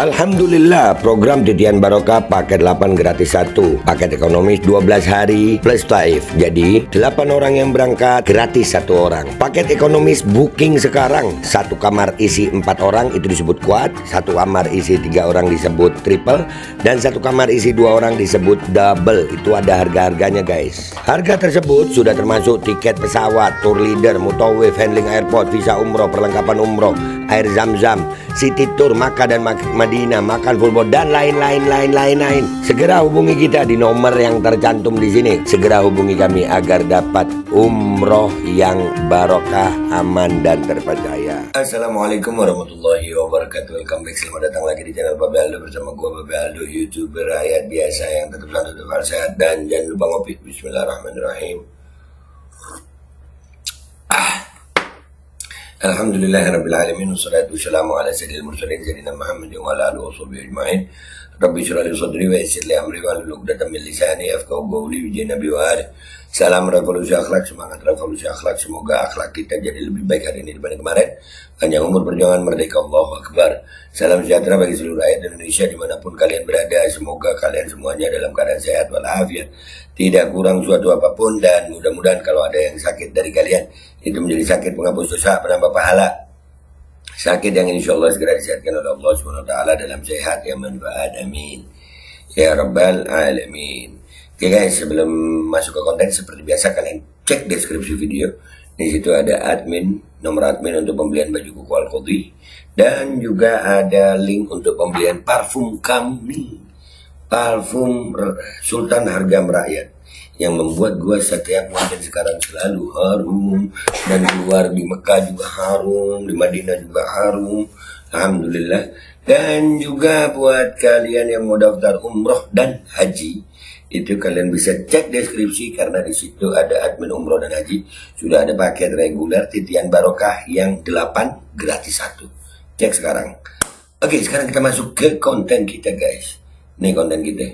Alhamdulillah, program Titian Barokah paket 8 gratis 1, paket ekonomis 12 hari plus taif. Jadi 8 orang yang berangkat gratis 1 orang. Paket ekonomis booking sekarang, 1 kamar isi 4 orang itu disebut quad, 1 kamar isi 3 orang disebut triple, dan 1 kamar isi 2 orang disebut double. Itu ada harga-harganya guys. Harga tersebut sudah termasuk tiket pesawat, tour leader, mutawif, handling airport, visa umroh, perlengkapan umroh, air zam-zam, city tour, Makkah dan Madinah, makan full board, dan lain-lain. Segera hubungi kita di nomor yang tercantum di sini. Segera hubungi kami agar dapat umroh yang barokah, aman dan terpercaya. Assalamualaikum warahmatullahi wabarakatuh. Welcome back, selamat datang lagi di channel Babe Aldo bersama gua Babe Aldo, YouTuber rakyat biasa yang tetap selalu tetap sehat dan jangan lupa ngopi. Bismillahirrahmanirrahim. Alhamdulillahirrabbilalamin. Wassalatu wassalamu ala sayyidil mursalin sayyidina Muhammadin wa ala alihi washabihi ajma'in. Rabbi shrah li sadri wa yassir li amri wahlul 'uqdatam min lisani yafqahu qawli. Wiji Nabi wa ali. Salam revolusi akhlak, semangat revolusi akhlak. Semoga akhlak kita jadi lebih baik hari ini dibanding kemarin. Panjang umur, perjuangan merdeka, Allahu Akbar. Salam sejahtera bagi seluruh rakyat Indonesia dimanapun kalian berada. Semoga kalian semuanya dalam keadaan sehat walafiat, tidak kurang suatu apapun, dan mudah-mudahan kalau ada yang sakit dari kalian itu menjadi sakit penghapus dosa, penambah pahala, sakit yang insya Allah segera disehatkan oleh Allah SWT dalam sehat yang manfaat, amin ya rabbal alamin. Oke guys, sebelum masuk ke konten seperti biasa kalian cek deskripsi video. Di situ ada nomor admin untuk pembelian baju kuku Al-Qadhi, dan juga ada link untuk pembelian parfum kami, parfum Sultan Harga Merakyat, yang membuat gua setiap konten sekarang selalu harum, dan keluar di Mekah juga harum, di Madinah juga harum, alhamdulillah. Dan juga buat kalian yang mau daftar umroh dan haji, itu kalian bisa cek deskripsi karena di situ ada admin umroh dan haji. Sudah ada paket reguler Titian Barokah yang 8 gratis 1. Cek sekarang. Oke, sekarang kita masuk ke konten kita guys. Nih konten kita.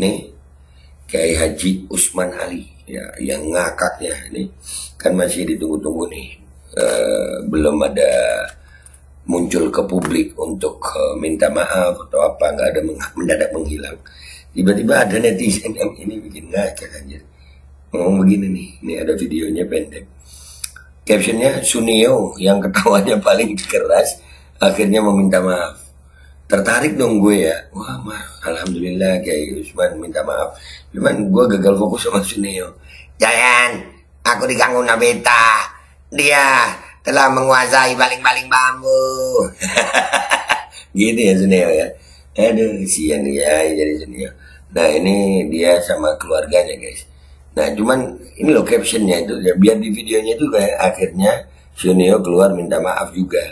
Nih Kiai Haji Usman Ali ya, yang ngakaknya ini kan masih ditunggu-tunggu nih, belum ada muncul ke publik untuk minta maaf atau apa, nggak ada, mendadak menghilang. Tiba-tiba ada netizen yang ini bikin ngakak aja, ngomong begini nih, ini ada videonya pendek, captionnya Sunio yang ketawanya paling keras akhirnya meminta maaf. Tertarik dong gue ya. Wah, alhamdulillah Kiai Usman minta maaf. Cuman gue gagal fokus sama Sunio. Jangan, aku diganggu Nabeta. Dia telah menguasai baling-baling bambu. Gitu ya Sunio ya. Aduh, kesian ya jadi Sunio. Nah ini dia sama keluarganya guys. Nah cuman ini loh captionnya itu. Biar di videonya itu kayak akhirnya Sunio keluar minta maaf juga.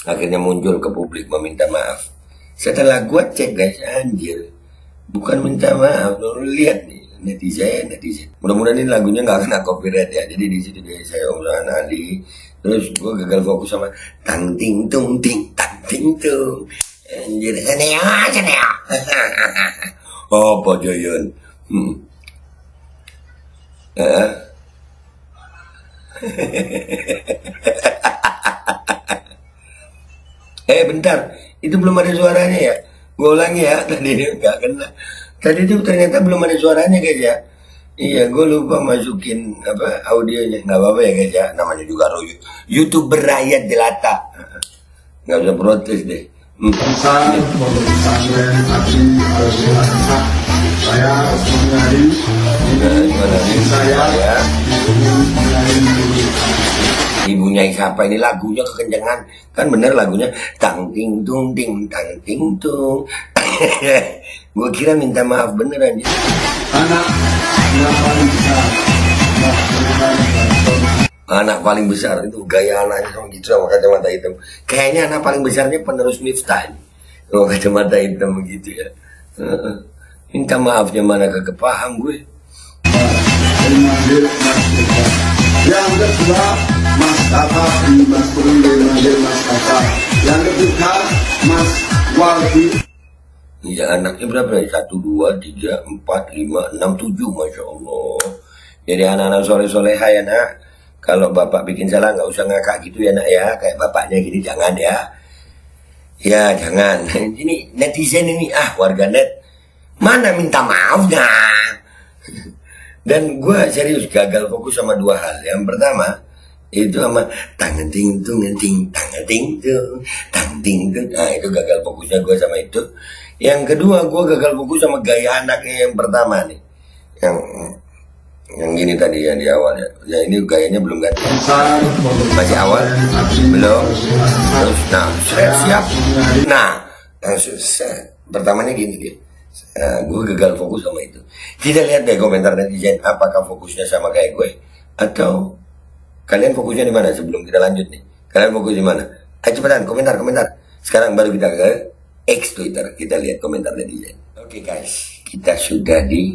Akhirnya muncul ke publik meminta maaf. Setelah gua cek guys, anjir, bukan minta maaf, lu lihat nih netizen. Mudah-mudahan ini lagunya nggak kena copyright ya. Jadi di situ dia saya Usman Ali, terus gua gagal fokus sama tang ting tung ting tang ting tung, anjir seneo. Oh Pak Joyon, bentar. Itu belum ada suaranya ya. Gue ulangi ya, tadi nggak kena. Tadi itu ternyata belum ada suaranya guys ya. Iya, gue lupa masukin apa audionya. Nggak apa-apa ya guys ya. Namanya juga YouTuber rakyat jelata. Nggak usah protes deh. Saya ibunya siapa ini, lagunya kekencangan kan, bener lagunya tang ting tung ting tang ting tung. Gue kira minta maaf beneran. Anak paling besar itu gaya anaknya sama gitu, sama kacamata hitam. Kayaknya anak paling besarnya penerus Miftah sama kacamata hitam begitu ya. Minta maafnya mana kagak paham gue. Yang kedua Mas Tata di Mas Kurundin Mas Tata. Yang ketiga Mas Waldi. Iya, anaknya berapa ya? 1, 2, 3, 4, 5, 6, 7, Masya Allah. Jadi anak-anak soleh-soleha ya nak. Kalau bapak bikin salah nggak usah ngakak gitu ya nak ya. Kayak bapaknya gini jangan ya. Ya jangan, ini netizen ini, warganet, mana minta maafnya. Dan gue serius gagal fokus sama dua hal. Yang pertama, itu sama tangan ting tung ting tangan ting tung tang ting tung. Nah itu gagal fokusnya gue sama itu. Yang kedua, gue gagal fokus sama gaya anaknya yang pertama nih. Yang gini tadi yang di awal ya. Ya ini gayanya belum ganti. Masih awal, belum. Terus, nah, siap. Nah, langsung pertamanya gini dia. Gue gagal fokus sama itu. Kita lihat deh komentar netizen, apakah fokusnya sama kayak gue atau kalian fokusnya di mana sebelum kita lanjut nih. Kalian fokus di mana? Ayo cepetan komentar. Sekarang baru kita ke X Twitter, kita lihat komentar netizen. Oke guys, kita sudah di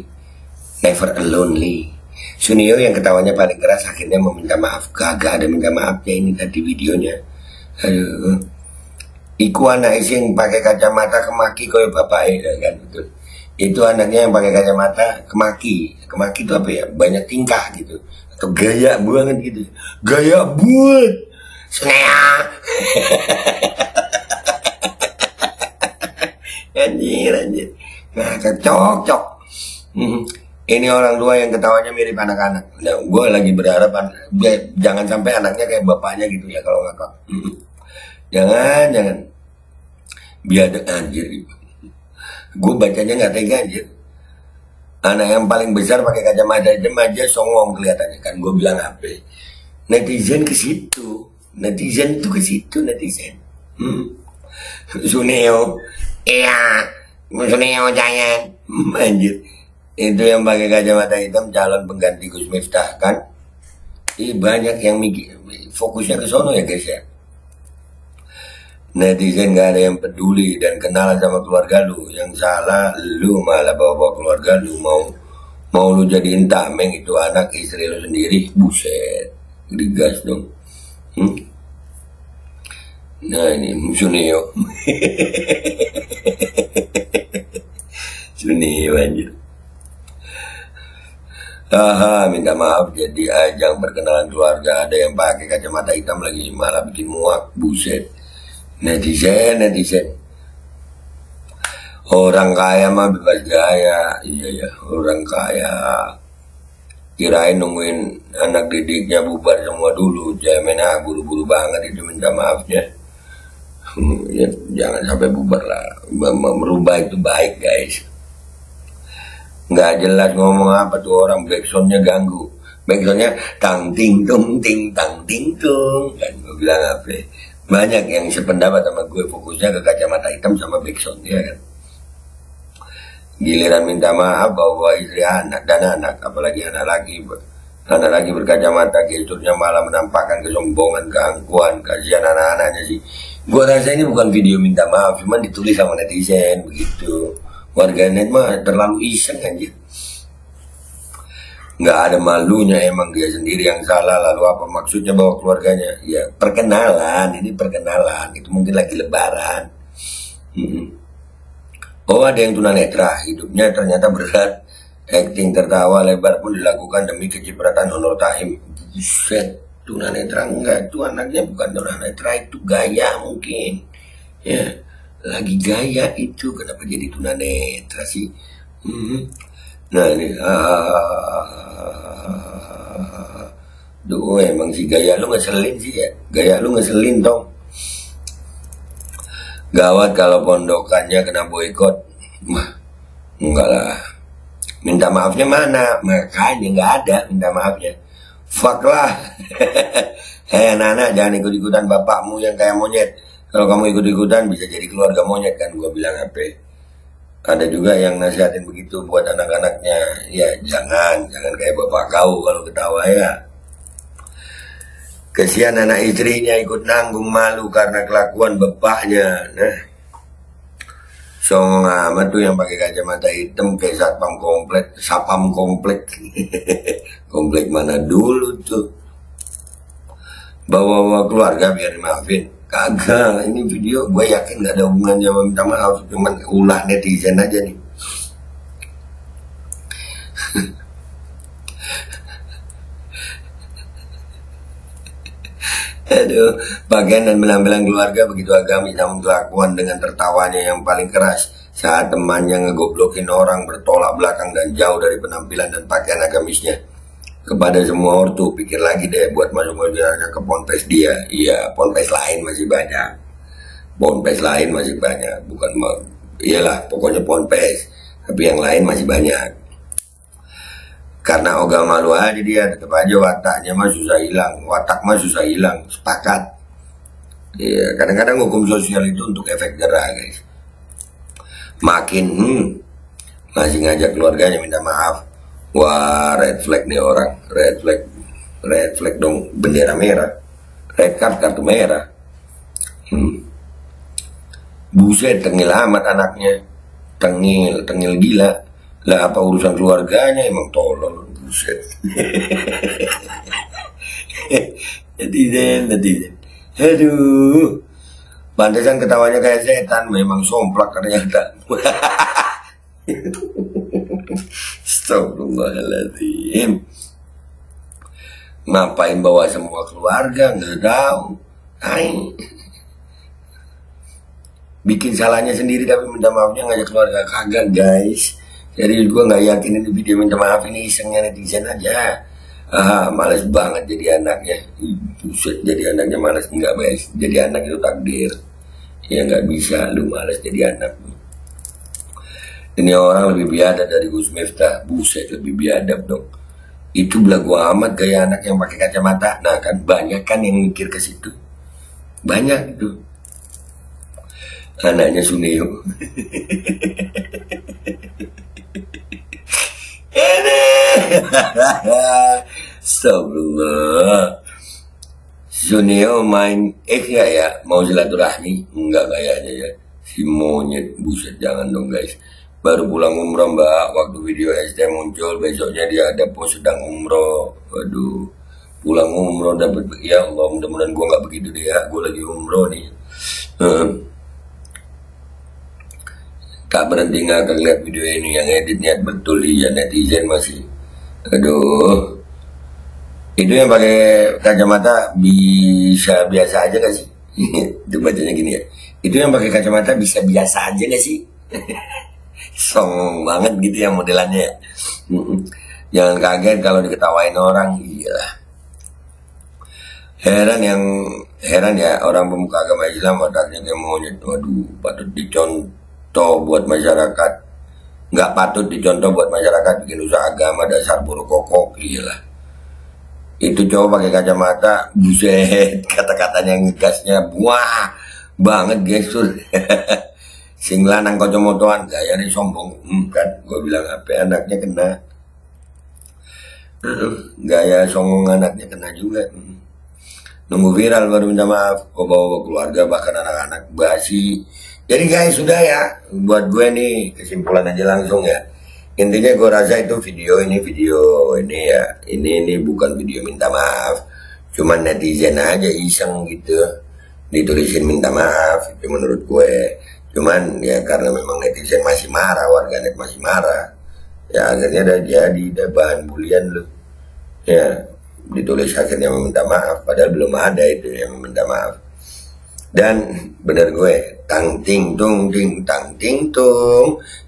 Never Alone. Sunio yang ketawanya paling keras akhirnya meminta maaf. Kagak ada minta maafnya ini tadi videonya. Aduh. Iku anak yang pakai kacamata kemaki koyo bapaknya kan betul. Itu anaknya yang pakai kacamata kemaki. Kemaki itu apa ya? Banyak tingkah gitu. Atau gaya banget gitu. Gaya buat. Senea. Anjir. Nah, cocok. Ini orang tua yang ketawanya mirip anak-anak. Nah, gue lagi berharap jangan sampai anaknya kayak bapaknya gitu ya kalau ngakak. Jangan. Biar anjir. Gue bacanya nggak tega anjir. Anak yang paling besar pakai kacamata hitam aja songong kelihatannya kan. Gue bilang apa? Netizen ke situ. Netizen. Suneo. Iya. Suneo jangan. Anjir. Itu yang pakai kacamata hitam calon pengganti Gus Miftah kan. Banyak yang mikir fokusnya ke sono ya guys ya. Netizen gak ada yang peduli dan kenalan sama keluarga lu. Yang salah lu malah bawa keluarga lu, mau lu jadiin tameng itu anak istri lu sendiri. Buset, digas dong. Nah ini Suneo. Suneo anjir. Minta maaf jadi ajang perkenalan keluarga. Ada yang pakai kacamata hitam lagi malah bikin muak. Buset. Netizen. Orang kaya mah bebas gaya. Iya ya, orang kaya. Kirain nungguin anak didiknya bubar semua dulu. Jangan buru-buru banget itu minta maafnya. Ya, jangan sampai bubar lah. Merubah itu baik guys. Nggak jelas ngomong apa tuh orang, backsoundnya ganggu. Backsoundnya tang ting tung tang ting tung kan gue bilang apa. Banyak yang sependapat sama gue, fokusnya ke kacamata hitam sama backsound ya kan. Giliran minta maaf bahwa istri anak dan anak, apalagi anak lagi berkacamata, gesturnya malah menampakkan kesombongan, keangkuhan. Kasihan anak-anaknya sih. Gue rasa ini bukan video minta maaf, cuma ditulis sama netizen begitu. Warganet mah terlalu iseng anjir. Nggak ada malunya, emang dia sendiri yang salah. Lalu apa maksudnya bawa keluarganya? Ya perkenalan, ini perkenalan. Itu mungkin lagi lebaran. Oh ada yang tunanetra, hidupnya ternyata berat. Acting tertawa lebar pun dilakukan demi kecipratan honor tahim. Buset, tunanetra enggak, itu anaknya bukan tunanetra, itu gaya mungkin. Ya. Lagi gaya itu, kenapa jadi tunanetra sih? Nah ini, duh emang sih gaya lu ngeselin sih ya, gaya lu ngeselin dong. Gawat kalau pondokannya kena boykot. Enggak lah. Minta maafnya mana? Makanya nggak ada minta maafnya. Fuck lah. Hei anak-anak jangan ikut-ikutan bapakmu yang kayak monyet. Kalau kamu ikut-ikutan bisa jadi keluarga monyet kan, gua bilang apa. Ada juga yang nasihatin begitu buat anak-anaknya. Ya jangan kayak bapak kau kalau ketawa ya. Kesian anak istrinya ikut nanggung malu karena kelakuan bapaknya. Nah, songong amat tuh yang pakai kacamata hitam kayak sapam komplek. Komplek mana dulu tuh. Bawa keluarga biar dimaafin. Kagak, ini video gue yakin gak ada hubungannya sama minta maaf, cuman ulah netizen aja nih. Aduh, pakaian dan penampilan keluarga begitu agamis, namun kelakuan dengan tertawanya yang paling keras saat temannya ngegoblokin orang bertolak belakang dan jauh dari penampilan dan pakaian agamisnya. Kepada semua ortu, pikir lagi deh buat masuk mobilnya ke ponpes dia. Iya, ponpes lain masih banyak. Ponpes lain masih banyak, bukan iyalah pokoknya ponpes, tapi yang lain masih banyak. Karena ogah malu aja dia, tetap aja wataknya mah susah hilang, watak mah susah hilang, sepakat. Iya, kadang-kadang hukum sosial itu untuk efek jerah, guys. Makin masih ngajak keluarganya minta maaf. Wah, red flag nih orang, red flag dong, bendera merah, red card, kartu merah. Buset, tengil amat anaknya, tengil gila. Lah apa urusan keluarganya, emang tolol, buset. netizen. Aduh, pantesan ketawanya kayak setan, memang somplak ternyata. Astagfirullahaladzim. Ngapain bawa semua keluarga, nggak tahu. Bikin salahnya sendiri tapi minta maafnya ngajak keluarga, kagak guys. Jadi gue nggak yakin ini video minta maaf ini isengnya netizen aja. Males banget jadi anaknya. Buset, jadi anaknya males. Enggak guys, jadi anak itu takdir. Ya nggak bisa lu males jadi anak. Ini orang lebih biadab dari Gus Miftah. Buset, lebih biadab dong. Itu belagu amat kayak anak yang pakai kacamata. Nah kan banyak kan yang mikir ke situ. Banyak itu. Anaknya Suneo. Astagfirullah. Suneo main ya mau silaturahmi? Enggak kayaknya ya. Si monyet, buset, jangan dong guys. Baru pulang umroh mbak, waktu video SD muncul, besoknya dia ada post sedang umroh. Waduh, pulang umroh dapat, ya Allah, mudah-mudahan gue nggak begitu deh ya, gue lagi umroh nih. Tak berhenti nggak lihat video ini, yang edit niat betul, iya netizen masih. Aduh, itu yang pakai kacamata bisa biasa aja gak sih? Itu bacanya gini ya, itu yang pakai kacamata bisa biasa aja gak sih? Song banget gitu ya modelannya ya. Jangan kaget kalau diketawain orang. Iyalah. Heran ya orang pemuka agama Islam wataknya kayak monyet. Waduh, patut dicontoh buat masyarakat. Nggak patut dicontoh buat masyarakat bikin usaha agama, dasar buruk kokok. Iyalah. Itu cowok pakai kacamata, buset, kata-katanya ngegasnya buah banget gestur. Sing lanang kocomotoan gaya nih sombong, kan gue bilang apa anaknya kena. Gaya sombong anaknya kena juga. Nunggu viral baru minta maaf. Bawa keluarga bahkan anak-anak basi. Jadi guys sudah ya, buat gue nih kesimpulan aja langsung ya. Intinya gue rasa itu video ini ya, ini bukan video minta maaf. Cuman netizen aja iseng gitu ditulisin minta maaf, itu menurut gue. Cuman ya karena memang netizen masih marah, warganet masih marah, ya akhirnya udah bahan bulian loh. Ya ditulis akhirnya meminta maaf, padahal belum ada itu yang meminta maaf. Dan bener gue, tang ting tung,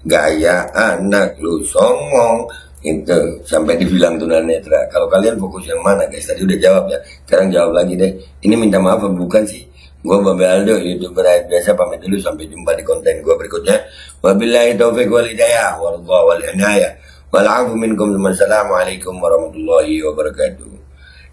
gaya anak lu songong, itu sampai dibilang tunanetra. Kalau kalian fokus yang mana guys? Tadi udah jawab ya, sekarang jawab lagi deh. Ini minta maaf apa bukan sih? Gue Babe Aldo, YouTuber rakyat biasa, pamit dulu, sampai jumpa di konten gue berikutnya. Wabillahi taufiq wal hidayah, wallahu wal inayah, wal afu minkum, wassalamualaikum warahmatullahi wabarakatuh.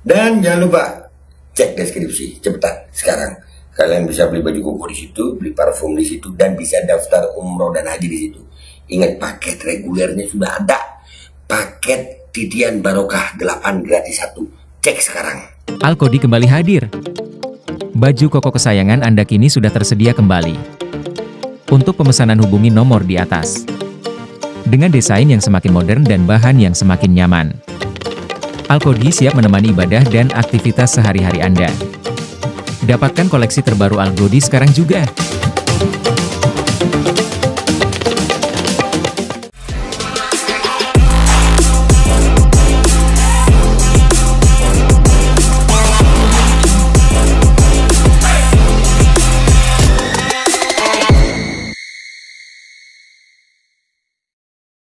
Dan jangan lupa cek deskripsi cepetan sekarang. Kalian bisa beli baju koko di situ, beli parfum di situ, dan bisa daftar umroh dan haji di situ. Ingat, paket regulernya sudah ada. Paket titian barokah 8 gratis 1. Cek sekarang. Alkodi kembali hadir. Baju koko kesayangan Anda kini sudah tersedia kembali. Untuk pemesanan hubungi nomor di atas. Dengan desain yang semakin modern dan bahan yang semakin nyaman. Alkodi siap menemani ibadah dan aktivitas sehari-hari Anda. Dapatkan koleksi terbaru Alkodi sekarang juga.